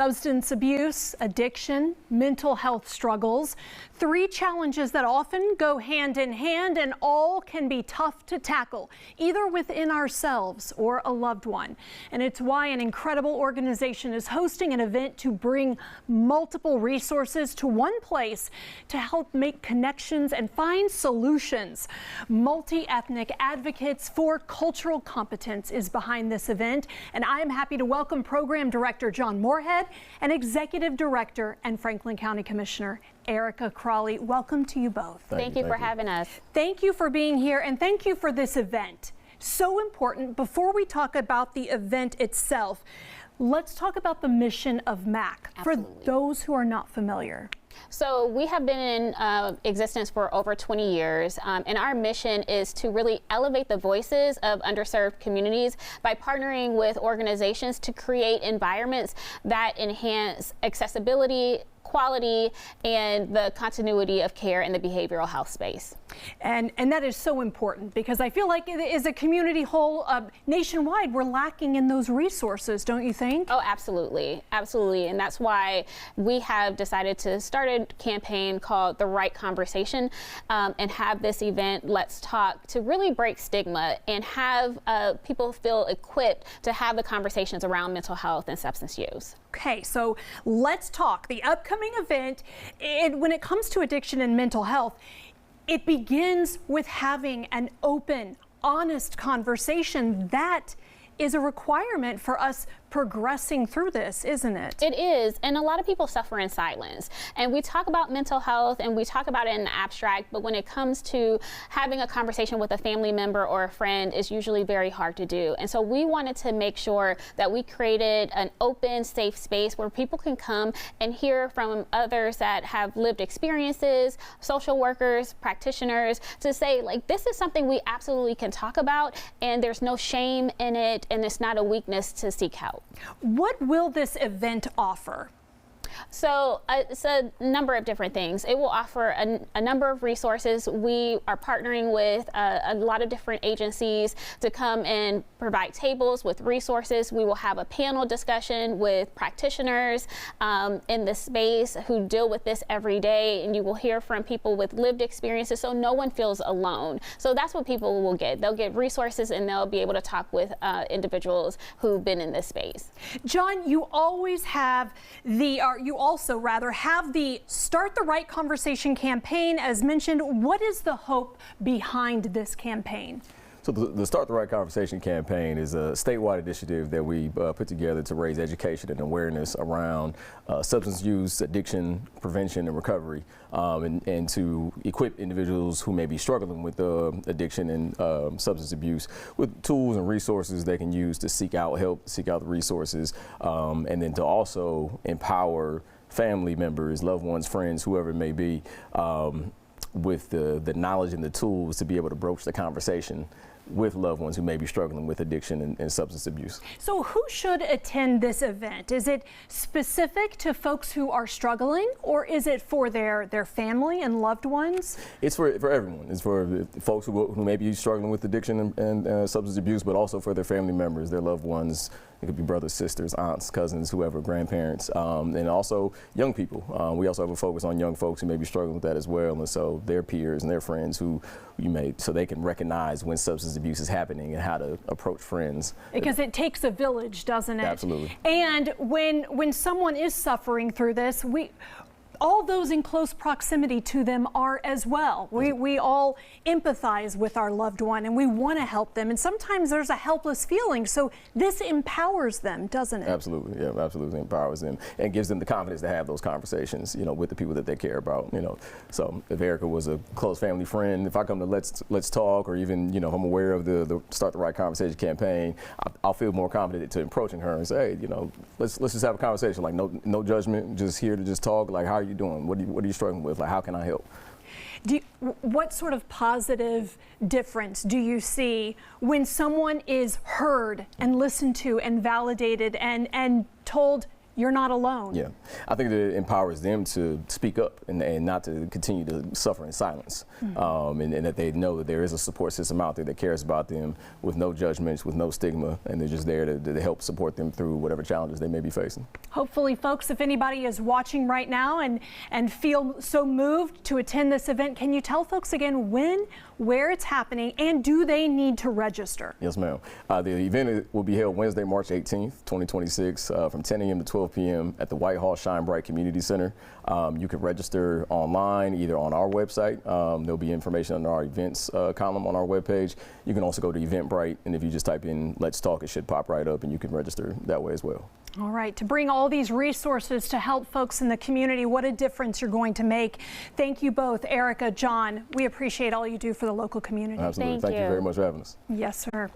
Substance abuse, addiction, mental health struggles, three challenges that often go hand in hand and all can be tough to tackle, either within ourselves or a loved one. And it's why an incredible organization is hosting an event to bring multiple resources to one place to help make connections and find solutions. Multi-ethnic Advocates for Cultural Competence is behind this event, and I am happy to welcome Program Director John Moorehead and Executive Director and Franklin County Commissioner Erica Crawley. Welcome to you both. Thank you for having us. Thank you for being here, and thank you for this event. So important. Before we talk about the event itself, let's talk about the mission of MACC. Absolutely. For those who are not familiar. So we have been in existence for over 20 years, and our mission is to really elevate the voices of underserved communities by partnering with organizations to create environments that enhance accessibility, quality, and the continuity of care in the behavioral health space. And that is so important, because I feel like as a community whole, nationwide, we're lacking in those resources, don't you think? Oh, absolutely. Absolutely. And that's why we have decided to start a campaign called The Right Conversation, and have this event, Let's Talk, to really break stigma and have people feel equipped to have the conversations around mental health and substance use. Okay, so let's talk. The upcoming event, when it comes to addiction and mental health, it begins with having an open, honest conversation. That is a requirement for us progressing through this, isn't it? It is, and a lot of people suffer in silence. And we talk about mental health and we talk about it in the abstract, but when it comes to having a conversation with a family member or a friend, it's usually very hard to do. And so we wanted to make sure that we created an open, safe space where people can come and hear from others that have lived experiences, social workers, practitioners, to say, like, this is something we absolutely can talk about, and there's no shame in it, and it's not a weakness to seek help. What will this event offer? So it's a number of different things. It will offer a number of resources. We are partnering with a lot of different agencies to come and provide tables with resources. We will have a panel discussion with practitioners in the space who deal with this every day, and you will hear from people with lived experiences, so no one feels alone. So that's what people will get. They'll get resources, and they'll be able to talk with individuals who've been in this space. John, you always have you also rather have the Start the Right Conversation campaign, as mentioned. What is the hope behind this campaign? So the Start the Right Conversation campaign is a statewide initiative that we put together to raise education and awareness around substance use, addiction, prevention, and recovery, and to equip individuals who may be struggling with addiction and substance abuse with tools and resources they can use to seek out help, seek out the resources, and then to also empower family members, loved ones, friends, whoever it may be, with the knowledge and the tools to be able to broach the conversation with loved ones who may be struggling with addiction and substance abuse. So who should attend this event? Is it specific to folks who are struggling, or is it for their family and loved ones? It's for everyone. It's for folks who may be struggling with addiction and substance abuse, but also for their family members, their loved ones. It could be brothers, sisters, aunts, cousins, whoever, grandparents, and also young people. We also have a focus on young folks who may be struggling with that as well, and so their peers and their friends so they can recognize when substance abuse is happening and how to approach friends. Because it takes a village, doesn't it? Absolutely. And when someone is suffering through this, all those in close proximity to them are as well. We all empathize with our loved one, and we want to help them. And sometimes there's a helpless feeling. So this empowers them, doesn't it? Absolutely, yeah, absolutely empowers them and gives them the confidence to have those conversations, with the people that they care about, So if Erica was a close family friend, if I come to Let's Talk, or even, if I'm aware of the Start the Right Conversation campaign, I'll feel more confident to approaching her and say, hey, let's just have a conversation, like no judgment, just here to just talk, like, how are you doing? What are you struggling with? Like, how can I help? What sort of positive difference do you see when someone is heard and listened to and validated and told, you're not alone. Yeah, I think that it empowers them to speak up and not to continue to suffer in silence, and that they know that there is a support system out there that cares about them with no judgments, with no stigma, and they're just there to help support them through whatever challenges they may be facing. Hopefully, folks, if anybody is watching right now and feel so moved to attend this event, can you tell folks again when, where it's happening, and do they need to register? Yes, ma'am. The event will be held Wednesday, March 18th, 2026, from 10 a.m. to 12 p.m. at the Whitehall Shine Bright Community Center. You can register online, either on our website. There'll be information on our events column on our webpage. You can also go to Eventbrite, and if you just type in Let's Talk, it should pop right up, and you can register that way as well. All right, to bring all these resources to help folks in the community, what a difference you're going to make. Thank you both, Erica, John. We appreciate all you do for the local community. Absolutely. Thank you very much for having us. Yes, sir.